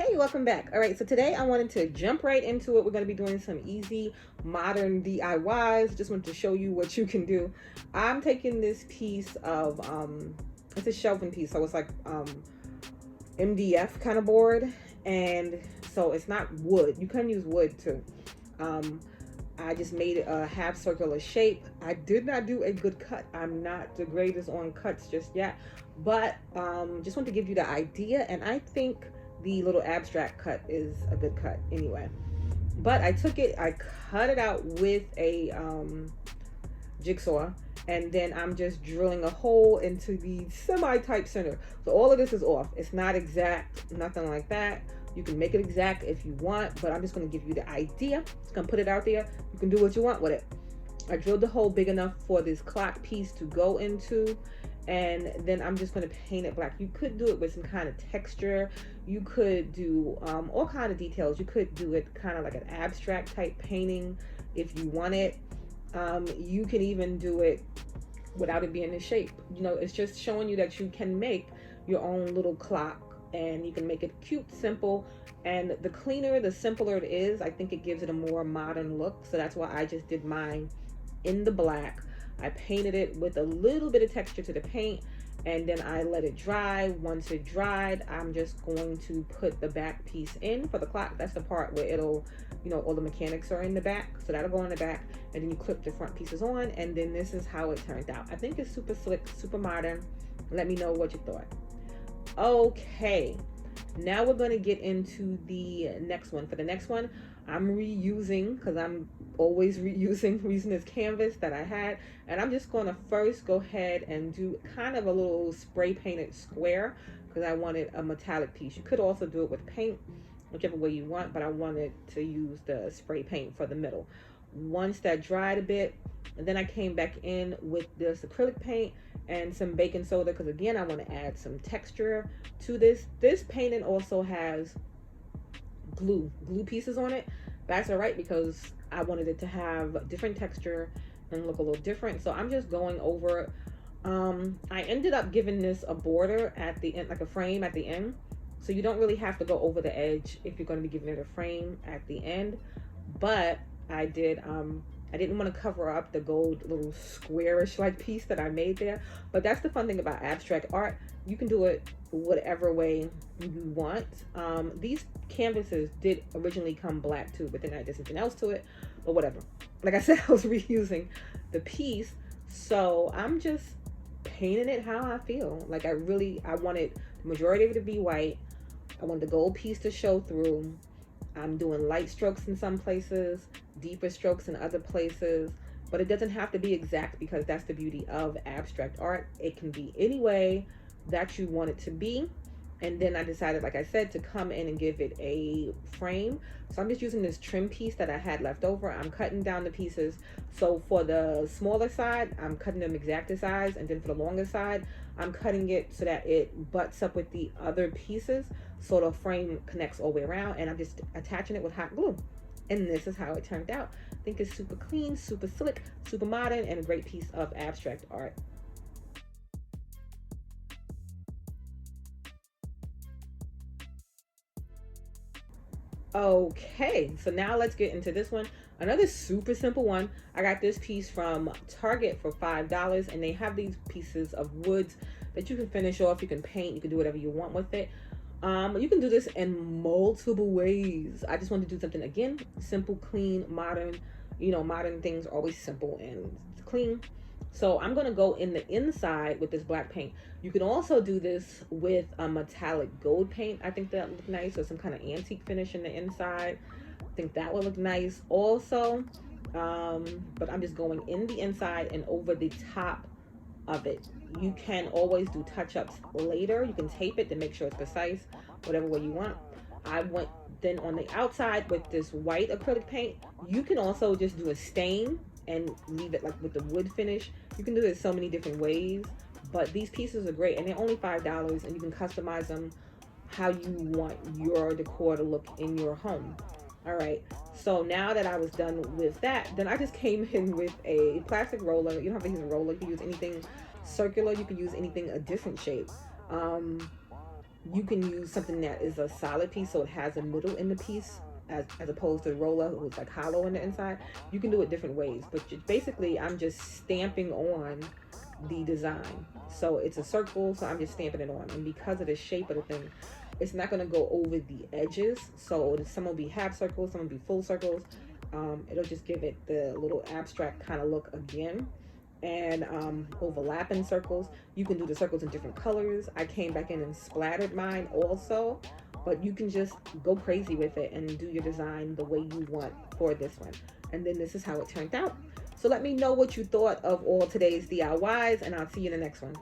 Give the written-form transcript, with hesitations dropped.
Hey, welcome back. All right, so today I wanted to jump right into it. We're going to be doing some easy modern DIYs. Just wanted to show you what you can do. I'm taking this piece of it's a shelving piece, so it's like MDF kind of board, and so it's not wood. You can use wood too. um I just made it a half circular shape. I did not do a good cut. I'm not the greatest on cuts just yet, but just want to give you the idea. And I think the little abstract cut is a good cut anyway. But I took it, I cut it out with a jigsaw, and then I'm just drilling a hole into the semi-tight center. So all of this is off. It's not exact, nothing like that. You can make it exact if you want, but I'm just going to give you the idea. Just going to put it out there. You can do what you want with it. I drilled the hole big enough for this clock piece to go into, and then I'm just going to paint it black. You could do it with some kind of texture. You could do all kind of details. You could do it kind of like an abstract type painting if you want it. You can even do it without it being in shape. You know, it's just showing you that you can make your own little clock, and you can make it cute, simple. And the cleaner, the simpler it is, I think it gives it a more modern look. So that's why I just did mine in the black. I painted it with a little bit of texture to the paint, and then I let it dry. Once it dried, I'm just going to put the back piece in for the clock. That's the part where it'll, you know, all the mechanics are in the back, so that'll go in the back, and then you clip the front pieces on, and then this is how it turned out. I think it's super slick, super modern. Let me know what you thought. Okay, now we're going to get into the next one. For the next one, I'm reusing, because I'm always reusing this canvas that I had, and I'm just going to first go ahead and do kind of a little spray painted square, because I wanted a metallic piece. You could also do it with paint, whichever way you want, but I wanted to use the spray paint for the middle. Once that dried a bit, and then I came back in with this acrylic paint and some baking soda, because again, I want to add some texture to this. This painting also has glue pieces on it. That's all right, because I wanted it to have different texture and look a little different. So I'm just going over. I ended up giving this a border at the end, like a frame at the end. So you don't really have to go over the edge if you're going to be giving it a frame at the end. But I didn't want to cover up the gold little squarish like piece that I made there. But that's the fun thing about abstract art. You can do it whatever way you want. These canvases did originally come black too, but then I did something else to it, but whatever. Like I said, I was reusing the piece. So I'm just painting it how I feel. Like I wanted the majority of it to be white. I wanted the gold piece to show through. I'm doing light strokes in some places, deeper strokes in other places, but it doesn't have to be exact, because that's the beauty of abstract art. It can be any way that you want it to be. And then I decided, like I said, to come in and give it a frame. So I'm just using this trim piece that I had left over. I'm cutting down the pieces. So for the smaller side, I'm cutting them exact size, and then for the longer side, I'm cutting it so that it butts up with the other pieces, so the frame connects all the way around, and I'm just attaching it with hot glue. And this is how it turned out. I think it's super clean, super slick, super modern, and a great piece of abstract art. Okay, so now let's get into this one. Another super simple one. I got this piece from Target for $5, and they have these pieces of woods that you can finish off. You can paint, you can do whatever you want with it. You can do this in multiple ways. I just wanted to do something, again, simple, clean, modern. You know, modern things are always simple and clean. So I'm going to go in the inside with this black paint. You can also do this with a metallic gold paint. I think that would look nice, or some kind of antique finish in the inside. I think that would look nice also. But I'm just going in the inside and over the top of it. You can always do touch-ups later. You can tape it to make sure it's precise, whatever way you want. I went then on the outside with this white acrylic paint. You can also just do a stain and leave it like with the wood finish. You can do it so many different ways, but these pieces are great, and they're only $5, and you can customize them how you want your decor to look in your home. All right, so now that I was done with that, then I just came in with a plastic roller. You don't have to use a roller. You can use anything circular. You can use anything a different shape. You can use something that is a solid piece, so it has a middle in the piece, as opposed to the roller, who's like hollow in the inside. You can do it different ways, but basically, I'm just stamping on the design. So it's a circle, so I'm just stamping it on, and because of the shape of the thing, it's not going to go over the edges. So some will be half circles, some will be full circles. It'll just give it the little abstract kind of look again. And overlapping circles, you can do the circles in different colors. I came back in and splattered mine also, but you can just go crazy with it and do your design the way you want for this one. And then this is how it turned out. So let me know what you thought of all today's DIYs, and I'll see you in the next one.